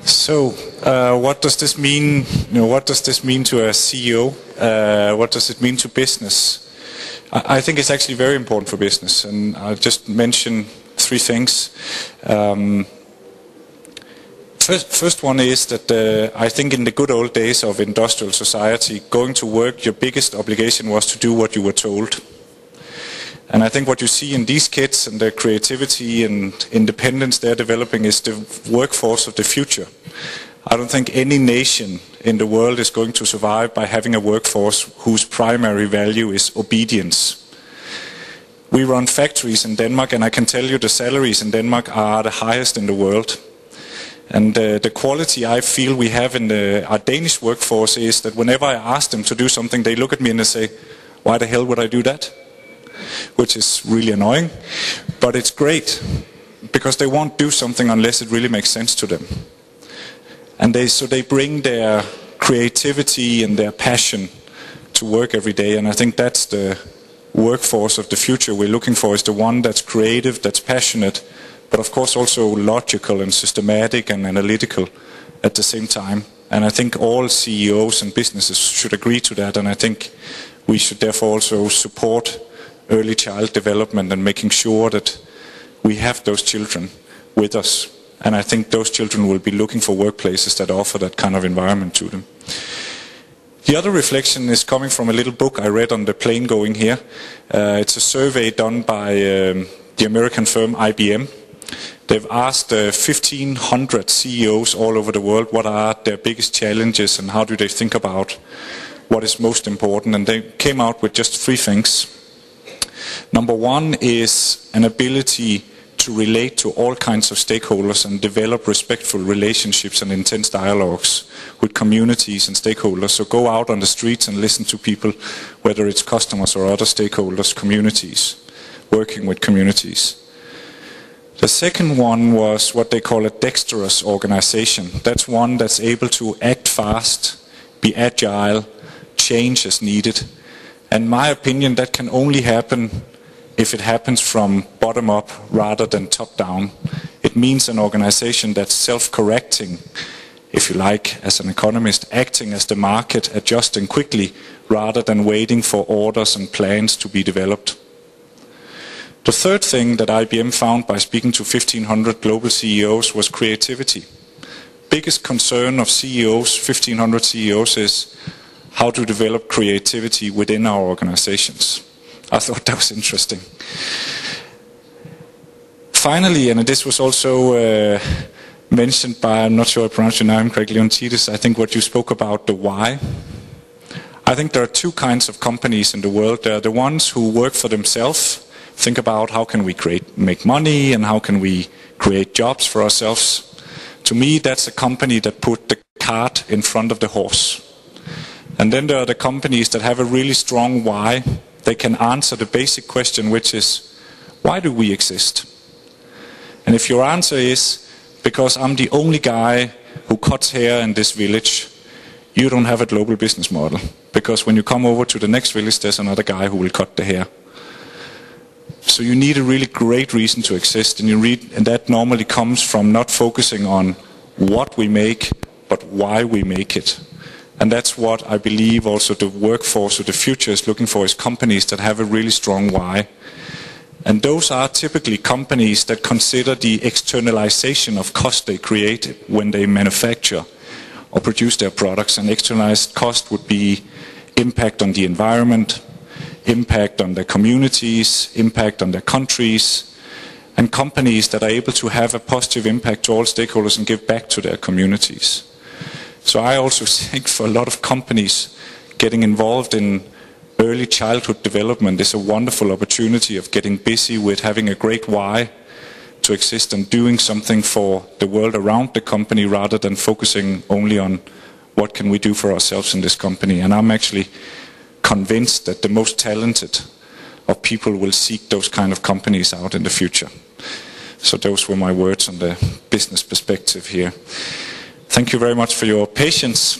So, what does this mean? What does this mean to a CEO? What does it mean to business? I think it's actually very important for business, and I'll just mention three things. First one is that I think in the good old days of industrial society, going to work, your biggest obligation was to do what you were told. And I think what you see in these kids and their creativity and independence they're developing is the workforce of the future. I don't think any nation in the world is going to survive by having a workforce whose primary value is obedience. We run factories in Denmark, and I can tell you the salaries in Denmark are the highest in the world. And the quality I feel we have in our Danish workforce is that whenever I ask them to do something, they look at me and they say, why the hell would I do that? Which is really annoying, but it's great, because they won't do something unless it really makes sense to them. And so they bring their creativity and their passion to work every day, and I think that's the workforce of the future we're looking for, is the one that's creative, that's passionate, but of course also logical and systematic and analytical at the same time. And I think all CEOs and businesses should agree to that, and I think we should therefore also support early child development and making sure that we have those children with us. And I think those children will be looking for workplaces that offer that kind of environment to them. The other reflection is coming from a little book I read on the plane going here. It's a survey done by the American firm IBM. They've asked 1,500 CEOs all over the world what are their biggest challenges and how do they think about what is most important. And they came out with just three things. Number one is an ability to relate to all kinds of stakeholders and develop respectful relationships and intense dialogues with communities and stakeholders. So go out on the streets and listen to people, whether it's customers or other stakeholders, communities, working with communities. The second one was what they call a dexterous organization. That's one that's able to act fast, be agile, change as needed. And in my opinion, that can only happen if it happens from bottom up rather than top down. It means an organization that's self-correcting, if you like, as an economist, acting as the market, adjusting quickly rather than waiting for orders and plans to be developed. The third thing that IBM found by speaking to 1,500 global CEOs was creativity. Biggest concern of CEOs, 1,500 CEOs, is how to develop creativity within our organizations. I thought that was interesting. Finally, and this was also mentioned by, I'm not sure I pronounced your name correctly, Leontides, I think what you spoke about, the why. I think there are two kinds of companies in the world. There are the ones who work for themselves, think about how can we make money and how can we create jobs for ourselves. To me, that's a company that put the cart in front of the horse. And then there are the companies that have a really strong why. They can answer the basic question, which is, why do we exist? And if your answer is, because I'm the only guy who cuts hair in this village, you don't have a global business model. Because when you come over to the next village, there's another guy who will cut the hair. So you need a really great reason to exist. And that normally comes from not focusing on what we make, but why we make it. And that's what I believe also the workforce of the future is looking for, is companies that have a really strong why. And those are typically companies that consider the externalization of cost they create when they manufacture or produce their products. And externalized cost would be impact on the environment, impact on their communities, impact on their countries, and companies that are able to have a positive impact to all stakeholders and give back to their communities. So I also think for a lot of companies, getting involved in early childhood development is a wonderful opportunity of getting busy with having a great why to exist and doing something for the world around the company rather than focusing only on what can we do for ourselves in this company. And I'm actually convinced that the most talented of people will seek those kind of companies out in the future. So those were my words on the business perspective here. Thank you very much for your patience.